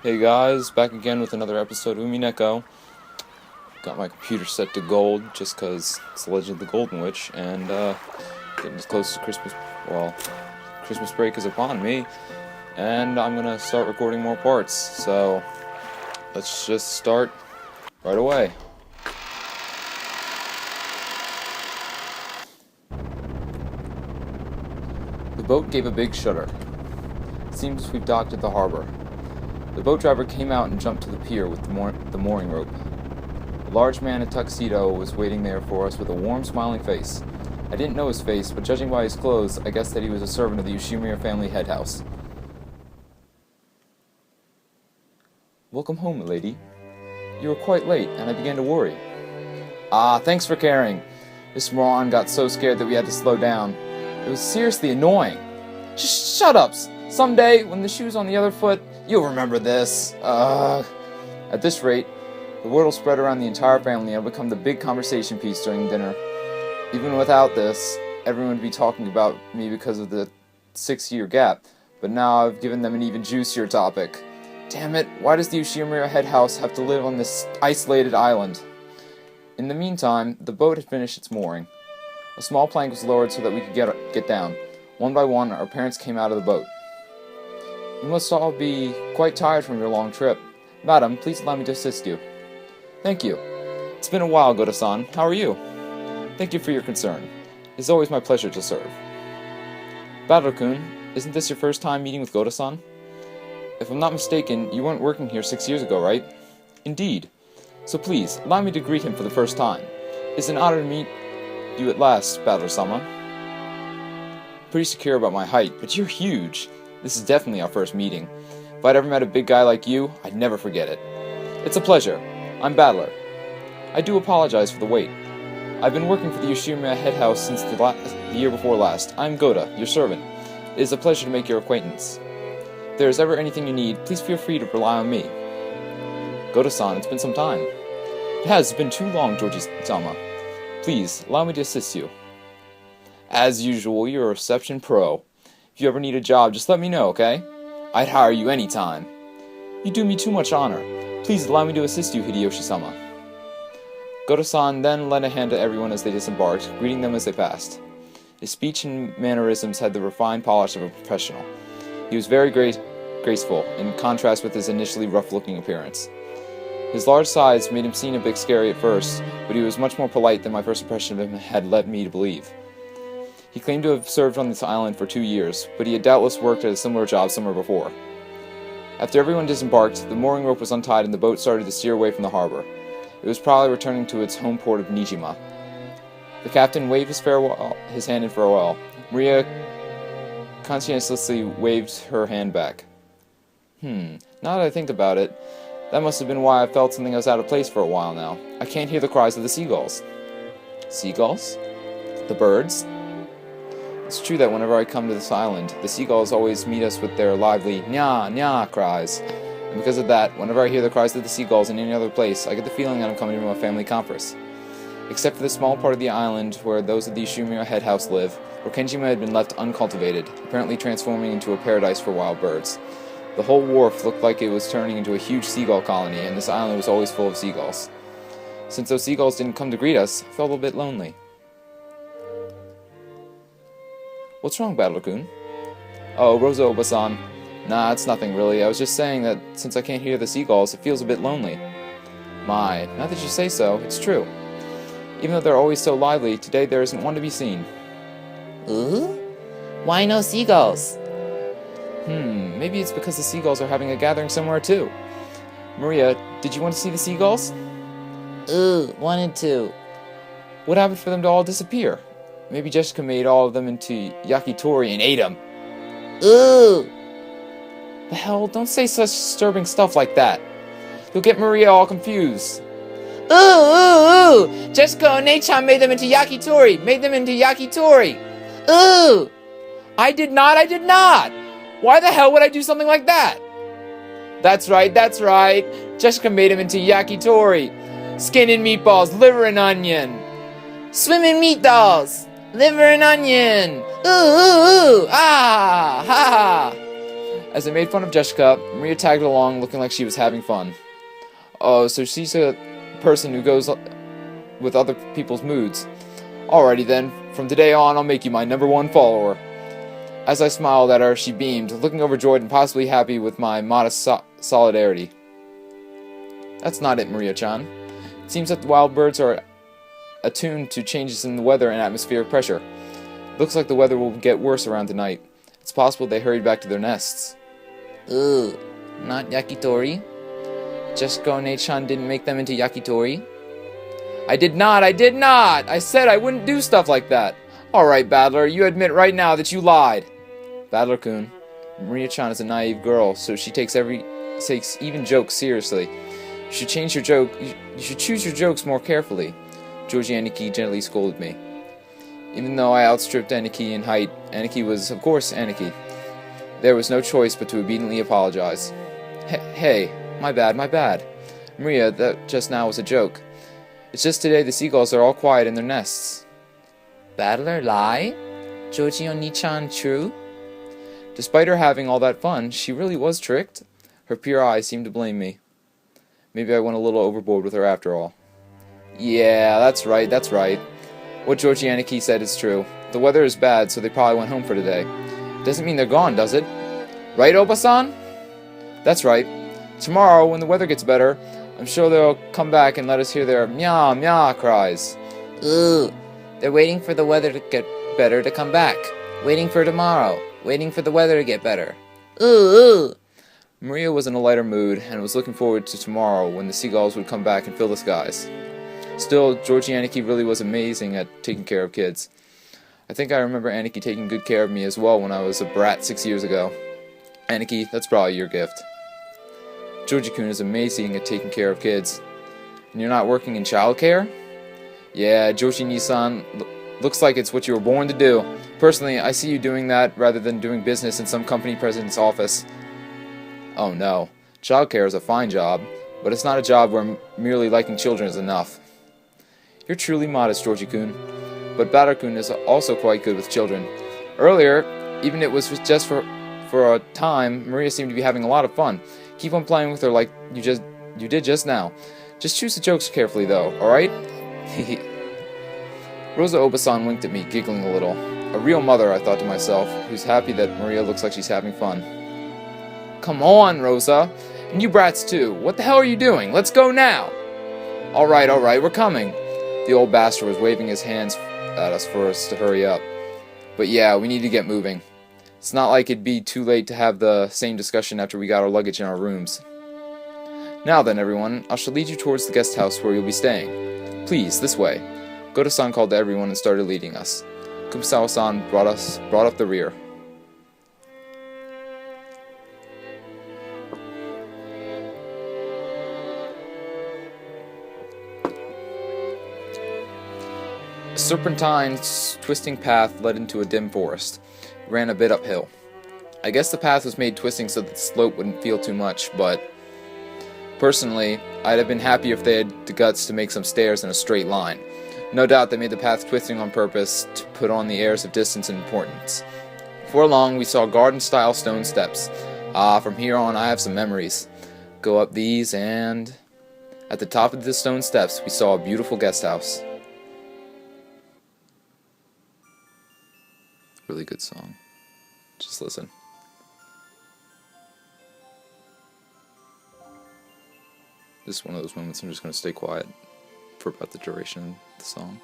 Hey guys, back again with another episode of Umineko. Got my computer set to gold just because it's the Legend of the Golden Witch, and getting as close to Christmas. Well, Christmas break is upon me, and I'm gonna start recording more parts. So let's just start right away. The boat gave a big shudder. Seems we've docked at the harbor. The boat driver came out and jumped to the pier with the mooring rope. A large man in a tuxedo was waiting there for us with a warm, smiling face. I didn't know his face, but judging by his clothes, I guessed that he was a servant of the Ushiromiya family head house. "Welcome home, milady. You were quite late, and I began to worry." "Ah, thanks for caring. This moron got so scared that we had to slow down. It was seriously annoying." "Just shut up! Someday, when the shoe's on the other foot, you'll remember this." At this rate, the word will spread around the entire family and it'll become the big conversation piece during dinner. Even without this, everyone would be talking about me because of the 6-year gap, but now I've given them an even juicier topic. Damn it, why does the Ushiromiya head house have to live on this isolated island? In the meantime, the boat had finished its mooring. A small plank was lowered so that we could get down. One by one, our parents came out of the boat. "You must all be quite tired from your long trip. Madam, please allow me to assist you." "Thank you. It's been a while, Goto-san. How are you?" "Thank you for your concern. It's always my pleasure to serve." "Battle-kun, isn't this your first time meeting with Goto-san? If I'm not mistaken, you weren't working here 6 years ago, right?" "Indeed. So please, allow me to greet him for the first time. It's an honor to meet you at last, Battle-sama." "Pretty secure about my height, but you're huge. This is definitely our first meeting. If I'd ever met a big guy like you, I'd never forget it." "It's a pleasure. I'm Battler. I do apologize for the wait. I've been working for the Ushiromiya head house since the year before last. I'm Gota, your servant. It is a pleasure to make your acquaintance. If there is ever anything you need, please feel free to rely on me." "Gota-san, it's been some time." "It has been too long, Georgie-sama. Please, allow me to assist you." "As usual, you're a reception pro. If you ever need a job, just let me know, okay? I'd hire you anytime." "You do me too much honor. Please allow me to assist you, Hideyoshi-sama." Goto-san then lent a hand to everyone as they disembarked, greeting them as they passed. His speech and mannerisms had the refined polish of a professional. He was very graceful, in contrast with his initially rough-looking appearance. His large size made him seem a bit scary at first, but he was much more polite than my first impression of him had led me to believe. He claimed to have served on this island for 2 years, but he had doubtless worked at a similar job somewhere before. After everyone disembarked, the mooring rope was untied and the boat started to steer away from the harbor. It was probably returning to its home port of Nijima. The captain waved his hand in farewell. Maria conscientiously waved her hand back. Now that I think about it, that must have been why I felt something was out of place for a while now. I can't hear the cries of the seagulls. Seagulls? The birds? It's true that whenever I come to this island, the seagulls always meet us with their lively nya nya cries. And because of that, whenever I hear the cries of the seagulls in any other place, I get the feeling that I'm coming to a family conference. Except for the small part of the island where those of the Ushiromiya head house live, where Kenjima had been left uncultivated, apparently transforming into a paradise for wild birds. The whole wharf looked like it was turning into a huge seagull colony, and this island was always full of seagulls. Since those seagulls didn't come to greet us, I felt a bit lonely. "What's wrong, Battle-kun?" "Oh, Rosa-oba-san. Nah, it's nothing really. I was just saying that since I can't hear the seagulls, it feels a bit lonely." "My, now that you say so, it's true. Even though they're always so lively, today there isn't one to be seen." Ooh? Why no seagulls? Maybe it's because the seagulls are having a gathering somewhere too. Maria, did you want to see the seagulls?" Ooh, wanted to. "What happened for them to all disappear? Maybe Jessica made all of them into yakitori and ate them." Ooh! "The hell, don't say such disturbing stuff like that. You'll get Maria all confused." Ooh! Jessica and Nei-chan made them into yakitori! Made them into yakitori! Ooh! I did not! Why the hell would I do something like that?" That's right. Jessica made them into yakitori. Skin and meatballs, liver and onion. Swimming meat dolls! Liver and onion! Ooh! Ah! Ha! As I made fun of Jessica, Maria tagged along looking like she was having fun. Oh, so she's a person who goes with other people's moods. Alrighty then, from today on I'll make you my #1 follower. As I smiled at her, she beamed, looking overjoyed and possibly happy with my modest solidarity. That's not it, Maria-chan. It seems that the wild birds are attuned to changes in the weather and atmospheric pressure. Looks like the weather will get worse around tonight. It's possible they hurried back to their nests. Ooh, not yakitori? Jessica One-chan didn't make them into yakitori? I did not! I said I wouldn't do stuff like that! Alright, Battler, you admit right now that you lied. Battler-kun, Maria-chan is a naive girl, so she takes even jokes seriously. You should choose your jokes more carefully. Georgie Aniki gently scolded me. Even though I outstripped Aniki in height, Aniki was, of course, Aniki. There was no choice but to obediently apologize. Hey, my bad. Maria, that just now was a joke. It's just today the seagulls are all quiet in their nests. Battler lie? Joji Oni-chan true? Despite her having all that fun, she really was tricked. Her pure eyes seemed to blame me. Maybe I went a little overboard with her after all. Yeah, that's right. What Georgie Aniki said is true. The weather is bad, so they probably went home for today. Doesn't mean they're gone, does it? Right, Oba-san? That's right. Tomorrow, when the weather gets better, I'm sure they'll come back and let us hear their meow meow cries. Ooh, they're waiting for the weather to get better to come back. Waiting for tomorrow. Waiting for the weather to get better. Ooh. Maria was in a lighter mood and was looking forward to tomorrow when the seagulls would come back and fill the skies. Still, Georgie Aniki really was amazing at taking care of kids. I think I remember Aniki taking good care of me as well when I was a brat 6 years ago. Aniki, that's probably your gift. Georgie-kun is amazing at taking care of kids. And you're not working in childcare? Yeah, Joshi-ni-san, looks like it's what you were born to do. Personally, I see you doing that rather than doing business in some company president's office. Oh no, childcare is a fine job, but it's not a job where merely liking children is enough. You're truly modest, Georgie-kun, but Batter-kun is also quite good with children. Earlier, even it was just for a time, Maria seemed to be having a lot of fun. Keep on playing with her like you did just now. Just choose the jokes carefully though, alright? Rosa Obasan winked at me, giggling a little. A real mother, I thought to myself, who's happy that Maria looks like she's having fun. Come on, Rosa. And you brats too. What the hell are you doing? Let's go now. Alright, we're coming. The old bastard was waving his hands at us for us to hurry up. But yeah, we need to get moving. It's not like it'd be too late to have the same discussion after we got our luggage in our rooms. Now then, everyone, I shall lead you towards the guest house where you'll be staying. Please, this way. Goto-san called to everyone and started leading us. Kumasawa-san brought up the rear. A serpentine, twisting path led into a dim forest. It ran a bit uphill. I guess the path was made twisting so that the slope wouldn't feel too much, but personally, I'd have been happy if they had the guts to make some stairs in a straight line. No doubt they made the path twisting on purpose to put on the airs of distance and importance. Before long, we saw garden-style stone steps. From here on, I have some memories. Go up these, and at the top of the stone steps, we saw a beautiful guest house. Really good song. Just listen. This is one of those moments I'm just going to stay quiet for about the duration of the song.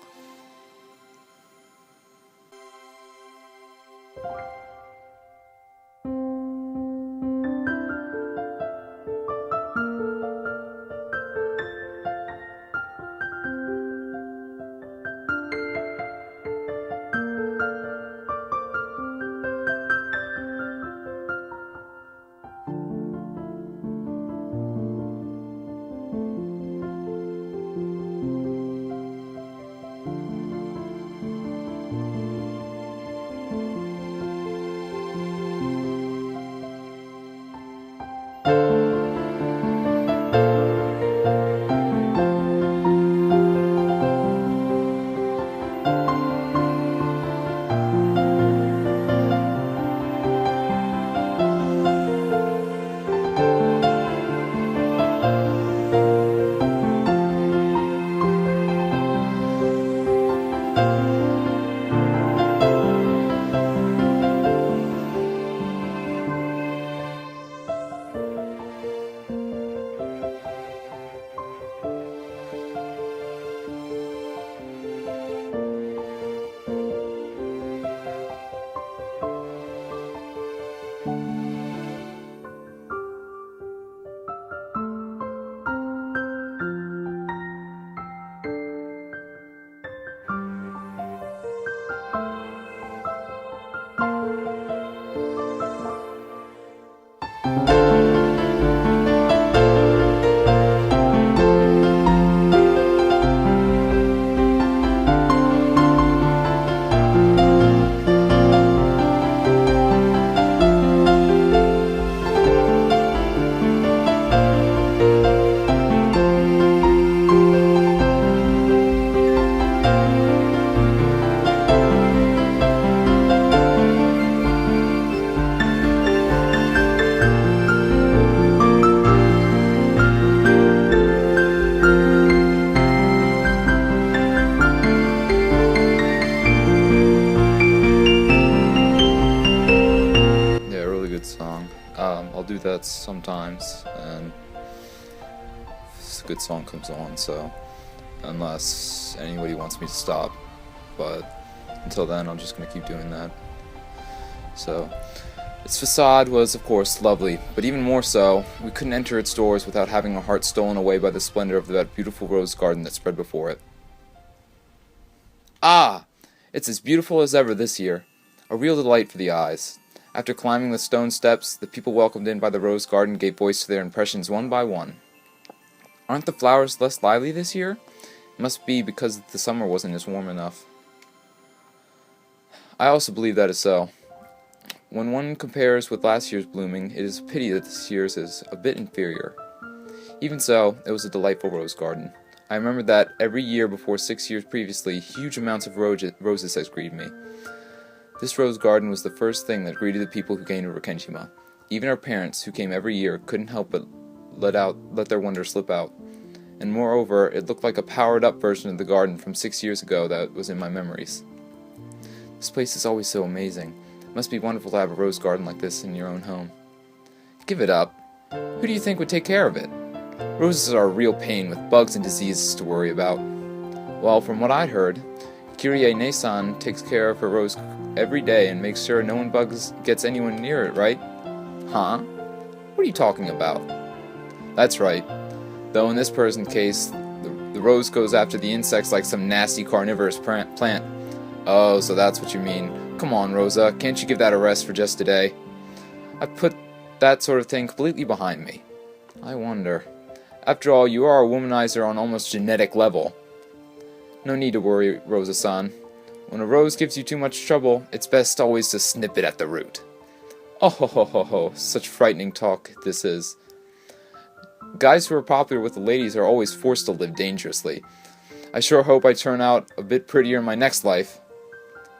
cigarettes sometimes, and a good song comes on, so unless anybody wants me to stop, but until then I'm just going to keep doing that. So its facade was of course lovely, but even more so, we couldn't enter its doors without having our hearts stolen away by the splendor of that beautiful rose garden that spread before it. Ah! It's as beautiful as ever this year, a real delight for the eyes. After climbing the stone steps, the people welcomed in by the rose garden gave voice to their impressions one by one. Aren't the flowers less lively this year? It must be because the summer wasn't as warm enough. I also believe that is so. When one compares with last year's blooming, it is a pity that this year's is a bit inferior. Even so, it was a delightful rose garden. I remembered that every year before 6 years previously, huge amounts of roses has greeted me. This rose garden was the first thing that greeted the people who came to Rokkenshima. Even our parents, who came every year, couldn't help but let their wonder slip out. And moreover, it looked like a powered-up version of the garden from 6 years ago that was in my memories. This place is always so amazing. It must be wonderful to have a rose garden like this in your own home. Give it up. Who do you think would take care of it? Roses are a real pain with bugs and diseases to worry about. Well, from what I'd heard, Kirie-ne-san takes care of her rose every day and makes sure no one gets anyone near it, right? Huh? What are you talking about? That's right. Though in this person's case, the rose goes after the insects like some nasty carnivorous plant. Oh, so that's what you mean. Come on, Rosa, can't you give that a rest for just today? I've put that sort of thing completely behind me. I wonder. After all, you are a womanizer on almost genetic level. No need to worry, Rosa-san. When a rose gives you too much trouble, it's best always to snip it at the root. Oh ho ho ho ho, such frightening talk this is. Guys who are popular with the ladies are always forced to live dangerously. I sure hope I turn out a bit prettier in my next life.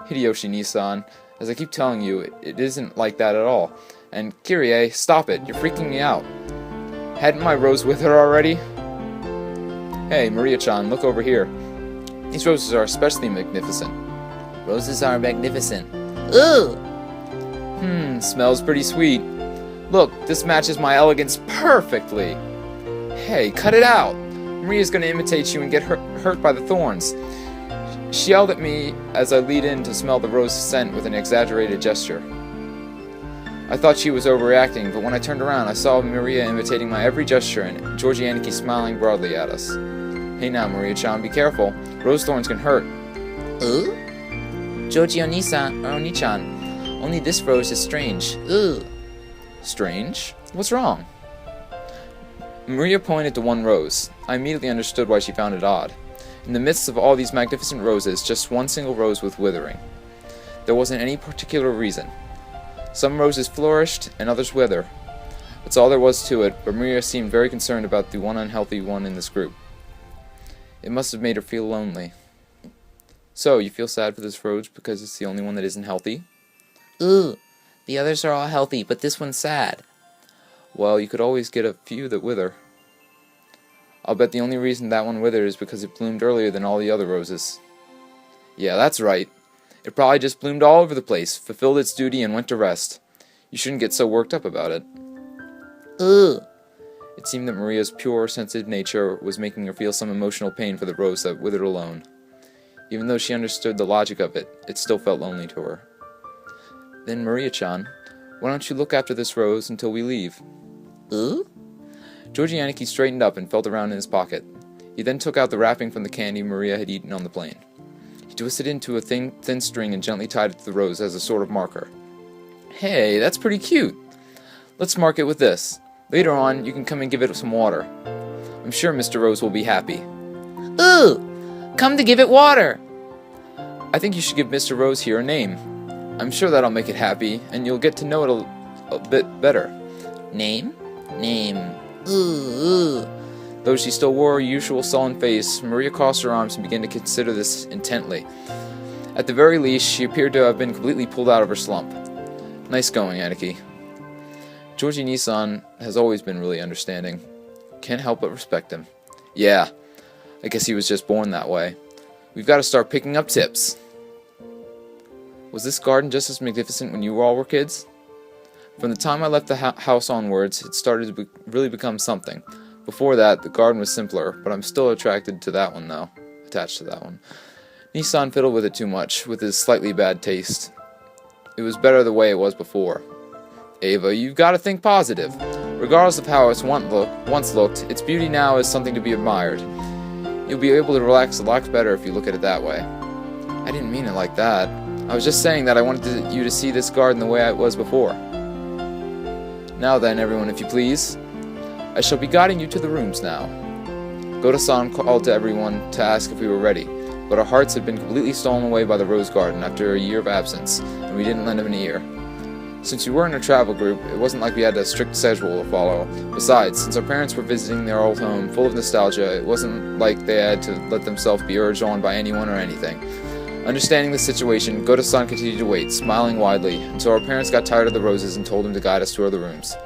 Hideyoshi-Nisan, as I keep telling you, it isn't like that at all. And Kirie, stop it, you're freaking me out. Hadn't my rose withered already? Hey, Maria-chan, look over here. These roses are especially magnificent. Roses are magnificent. Ooh! Smells pretty sweet. Look, this matches my elegance perfectly. Hey, cut it out. Maria's gonna imitate you and get hurt by the thorns. She yelled at me as I leaned in to smell the rose scent with an exaggerated gesture. I thought she was overreacting, but when I turned around, I saw Maria imitating my every gesture and Georgie Aniki smiling broadly at us. Hey now, Maria-chan, be careful. Rose thorns can hurt. Ooh? Joji Oni-san, or Oni-chan, only this rose is strange. Ooh. Strange? What's wrong? Maria pointed to one rose. I immediately understood why she found it odd. In the midst of all these magnificent roses, just one single rose was withering. There wasn't any particular reason. Some roses flourished, and others wither. That's all there was to it, but Maria seemed very concerned about the one unhealthy one in this group. It must have made her feel lonely. So, you feel sad for this rose because it's the only one that isn't healthy? Ooh, the others are all healthy, but this one's sad. Well, you could always get a few that wither. I'll bet the only reason that one withered is because it bloomed earlier than all the other roses. Yeah, that's right. It probably just bloomed all over the place, fulfilled its duty, and went to rest. You shouldn't get so worked up about it. Ooh. It seemed that Maria's pure, sensitive nature was making her feel some emotional pain for the rose that withered alone. Even though she understood the logic of it, it still felt lonely to her. Then, Maria-chan, why don't you look after this rose until we leave? Ooh? Georgie Aniki straightened up and felt around in his pocket. He then took out the wrapping from the candy Maria had eaten on the plane. He twisted it into a thin string and gently tied it to the rose as a sort of marker. Hey, that's pretty cute. Let's mark it with this. Later on, you can come and give it some water. I'm sure Mr. Rose will be happy. Ooh! Come to give it water! I think you should give Mr. Rose here a name. I'm sure that'll make it happy, and you'll get to know it a bit better. Name? Name. Ooh. Though she still wore her usual sullen face, Maria crossed her arms and began to consider this intently. At the very least, she appeared to have been completely pulled out of her slump. Nice going, Aniki. Georgie Nisan has always been really understanding. Can't help but respect him. Yeah, I guess he was just born that way. We've got to start picking up tips. Was this garden just as magnificent when you all were kids? From the time I left the house onwards, it started to really become something. Before that, the garden was simpler, but I'm still attracted to that one, though. Attached to that one. Nissan fiddled with it too much, with his slightly bad taste. It was better the way it was before. Ava, you've got to think positive. Regardless of how it once looked, its beauty now is something to be admired. You'll be able to relax a lot better if you look at it that way. I didn't mean it like that. I was just saying that I wanted you to see this garden the way it was before. Now then, everyone, if you please. I shall be guiding you to the rooms now. Goto-san called to everyone to ask if we were ready, but our hearts had been completely stolen away by the rose garden after a year of absence, and we didn't lend him an ear. Since we were in a travel group, it wasn't like we had a strict schedule to follow. Besides, since our parents were visiting their old home full of nostalgia, it wasn't like they had to let themselves be urged on by anyone or anything. Understanding the situation, Goto-san continued to wait, smiling widely, until our parents got tired of the roses and told him to guide us to other rooms.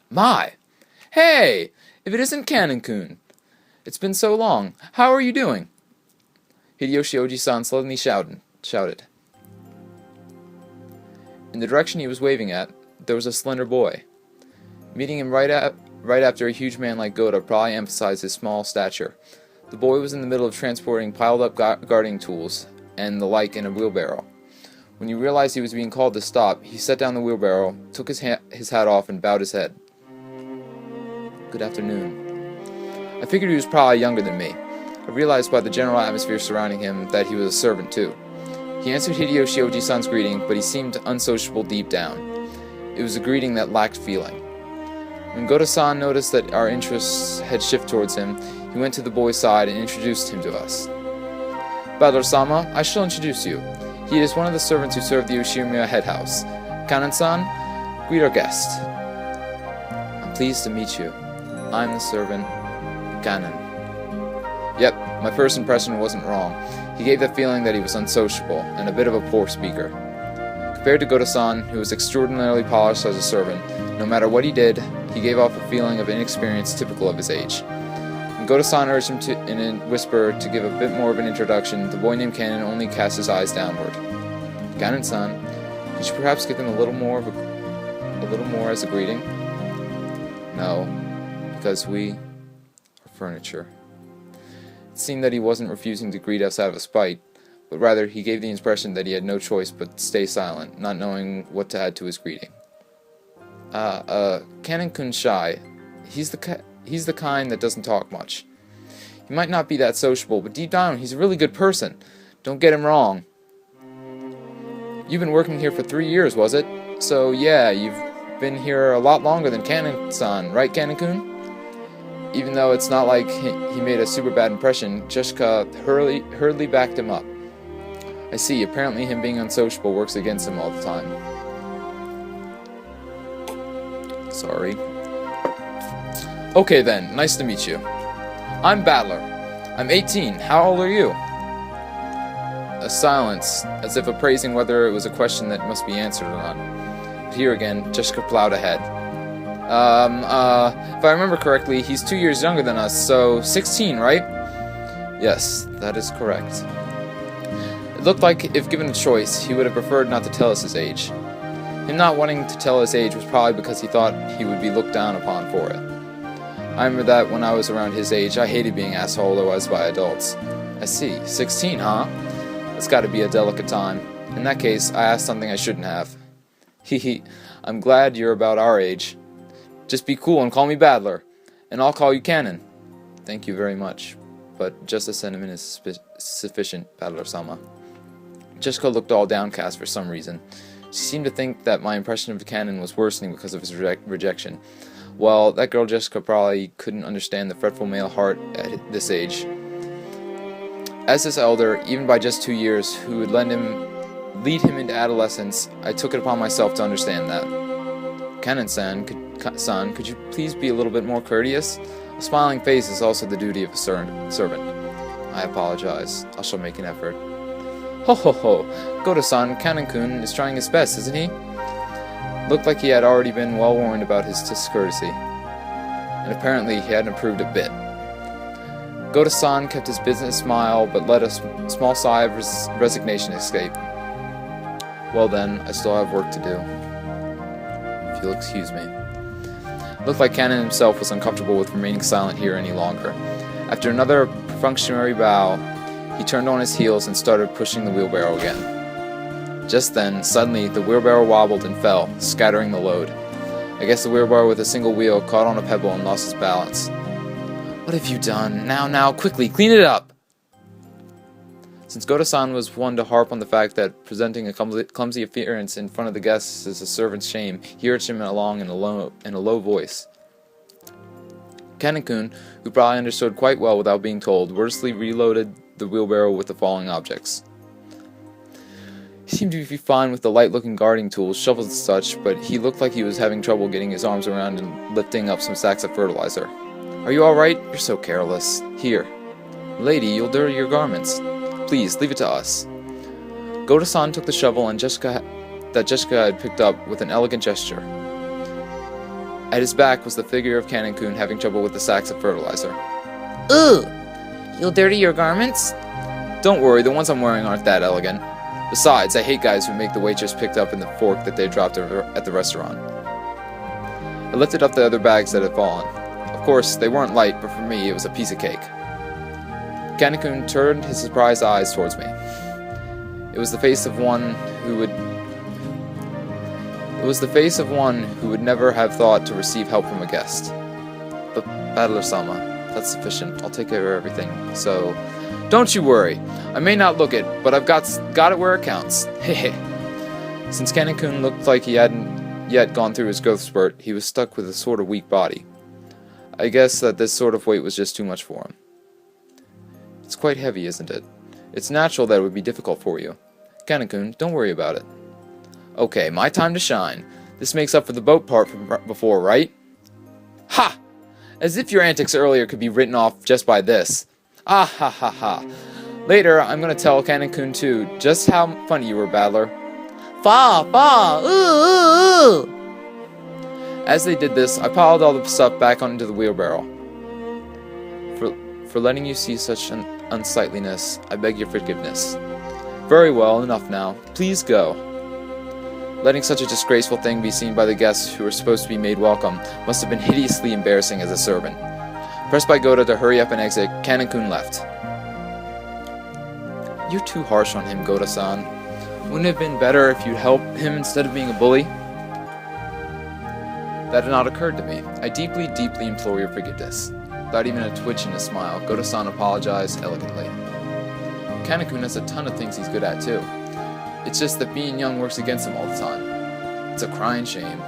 My! Hey! If it isn't Kanon-kun! It's been so long. How are you doing? Hideyoshi Oji-san suddenly shouted. In the direction he was waving at, there was a slender boy. Meeting him right after a huge man like Goto probably emphasized his small stature. The boy was in the middle of transporting piled-up gardening tools and the like in a wheelbarrow. When he realized he was being called to stop, he set down the wheelbarrow, took his hat off, and bowed his head. Good afternoon. I figured he was probably younger than me. I realized by the general atmosphere surrounding him that he was a servant too. He answered Hideyoshi Oji-san's greeting, but he seemed unsociable deep down. It was a greeting that lacked feeling. When Goto-san noticed that our interests had shifted towards him, he went to the boy's side and introduced him to us. Badler-sama, I shall introduce you. He is one of the servants who serve the Ushiromiya head house. Kanon-san, greet our guest. I'm pleased to meet you. I'm the servant, Kanon. Yep, my first impression wasn't wrong. He gave the feeling that he was unsociable, and a bit of a poor speaker. Compared to Goto-san, who was extraordinarily polished as a servant, no matter what he did, he gave off a feeling of inexperience typical of his age. When Goto-san urged him in a whisper to give a bit more of an introduction, the boy named Kanon only cast his eyes downward. Kanon-san, could you perhaps give him a little more as a greeting? No, because we are furniture. It seemed that he wasn't refusing to greet us out of spite, but rather he gave the impression that he had no choice but to stay silent, not knowing what to add to his greeting. Kanon-kun's shy. He's the kind that doesn't talk much. He might not be that sociable, but deep down he's a really good person. Don't get him wrong. You've been working here for 3 years, was it? So yeah, you've been here a lot longer than Kanon-san, right, Kanon-kun? Even though it's not like he made a super bad impression, Jessica hurriedly backed him up. I see, apparently him being unsociable works against him all the time. Sorry. Okay then, nice to meet you. I'm Battler. I'm 18. How old are you? A silence, as if appraising whether it was a question that must be answered or not. But here again, Jessica plowed ahead. If I remember correctly, he's 2 years younger than us, so 16, right? Yes, that is correct. It looked like, if given a choice, he would have preferred not to tell us his age. Him not wanting to tell his age was probably because he thought he would be looked down upon for it. I remember that when I was around his age, I hated being asked how old I was by adults. I see, 16, huh? That's gotta be a delicate time. In that case, I asked something I shouldn't have. Hee, I'm glad you're about our age. Just be cool and call me Battler, and I'll call you Kanon. Thank you very much, but just a sentiment is sufficient, Battler-sama. Jessica looked all downcast for some reason. She seemed to think that my impression of Kanon was worsening because of his rejection. Well, that girl Jessica probably couldn't understand the fretful male heart at this age. As his elder, even by just 2 years, who would lead him into adolescence, I took it upon myself to understand that. Kanon-san, could you please be a little bit more courteous? A smiling face is also the duty of a servant. I apologize. I shall make an effort. Ho ho ho! Goto-san, Kanon-kun is trying his best, isn't he? Looked like he had already been well warned about his discourtesy. And apparently he hadn't improved a bit. Goto-san kept his business smile, but let a small sigh of resignation escape. Well then, I still have work to do. If you'll excuse me. It looked like Cannon himself was uncomfortable with remaining silent here any longer. After another perfunctory bow, he turned on his heels and started pushing the wheelbarrow again. Just then, suddenly, the wheelbarrow wobbled and fell, scattering the load. I guess the wheelbarrow with a single wheel caught on a pebble and lost its balance. What have you done? Now, quickly, clean it up! Since Goto-san was one to harp on the fact that presenting a clumsy appearance in front of the guests is a servant's shame, he urged him along in a low voice. Kanen-kun, who probably understood quite well without being told, wordlessly reloaded the wheelbarrow with the falling objects. He seemed to be fine with the light-looking guarding tools, shovels and such, but he looked like he was having trouble getting his arms around and lifting up some sacks of fertilizer. Are you alright? You're so careless. Here. Lady, you'll dirty your garments. Please, leave it to us. Goto-san took the shovel and Jessica had picked up with an elegant gesture. At his back was the figure of Kanen-kun having trouble with the sacks of fertilizer. Ooh! You'll dirty your garments? Don't worry, the ones I'm wearing aren't that elegant. Besides, I hate guys who make the waitress picked up in the fork that they dropped at the restaurant. I lifted up the other bags that had fallen. Of course, they weren't light, but for me, it was a piece of cake. Kanen-kun turned his surprised eyes towards me. It was the face of one who would never have thought to receive help from a guest. But Battler-sama, that's sufficient. I'll take care of everything. So, don't you worry. I may not look it, but I've got it where it counts. Hehe. Since Kanen-kun looked like he hadn't yet gone through his growth spurt, he was stuck with a sort of weak body. I guess that this sort of weight was just too much for him. It's quite heavy, isn't it? It's natural that it would be difficult for you. Kanen-kun, don't worry about it. Okay, my time to shine. This makes up for the boat part from before, right? Ha! As if your antics earlier could be written off just by this. Ah ha ha ha. Later, I'm gonna tell Kanen-kun too just how funny you were, Battler. Fa! Ooh! As they did this, I piled all the stuff back onto the wheelbarrow. For letting you see such an unsightliness, I beg your forgiveness. Very well, enough now. Please go. Letting such a disgraceful thing be seen by the guests who were supposed to be made welcome must have been hideously embarrassing as a servant. Pressed by Goto to hurry up and exit, Kanen-kun left. You're too harsh on him, Goto-san. Wouldn't it have been better if you'd help him instead of being a bully? That had not occurred to me. I deeply, deeply implore your forgiveness. Without even a twitch in his smile, Goto-san apologized elegantly. Kanen-kun has a ton of things he's good at, too. It's just that being young works against him all the time. It's a crying shame.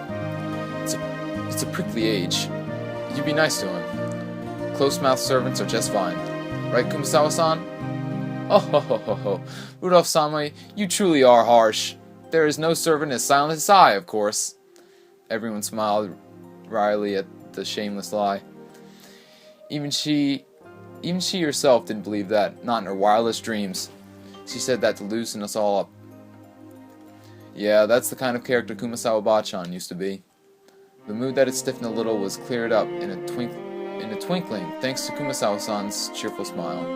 It's a prickly age. You be nice to him. Close-mouthed servants are just fine. Right, Kumasawa-san? Oh ho ho ho ho. Rudolph-sama, you truly are harsh. There is no servant as silent as I, of course. Everyone smiled wryly at the shameless lie. Even she herself didn't believe that, not in her wildest dreams. She said that to loosen us all up. Yeah, that's the kind of character Kumasawa Bachan used to be. The mood that had stiffened a little was cleared up in a twinkling, thanks to Kumasawa-san's cheerful smile.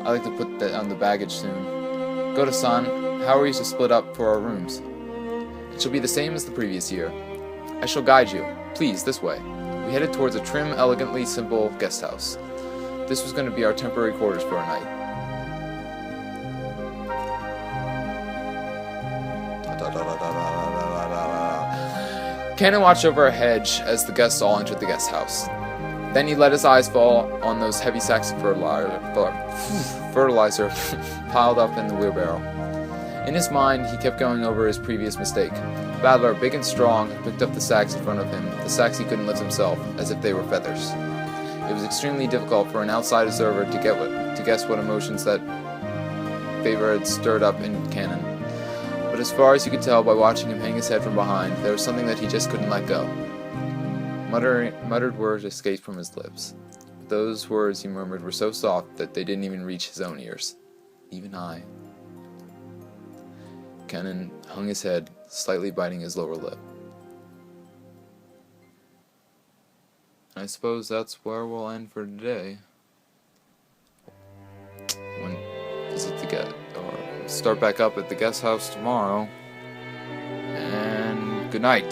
I'd like to put that on the baggage soon. Goto-san, how are we to split up for our rooms? It shall be the same as the previous year. I shall guide you. Please, this way. We headed towards a trim, elegantly simple guest house. This was going to be our temporary quarters for a night. Kanen watched over a hedge as the guests all entered the guest house. Then he let his eyes fall on those heavy sacks of fertilizer piled up in the wheelbarrow. In his mind, he kept going over his previous mistake. Battler, big and strong, picked up the sacks in front of him, the sacks he couldn't lift himself, as if they were feathers. It was extremely difficult for an outside observer to guess what emotions that favor had stirred up in Kanen. But as far as you could tell by watching him hang his head from behind, there was something that he just couldn't let go. Muttered words escaped from his lips. But those words he murmured were so soft that they didn't even reach his own ears. Even I. Kanen hung his head, slightly biting his lower lip. I suppose that's where we'll end for today. visit the or start back up at the guest house tomorrow. And good night.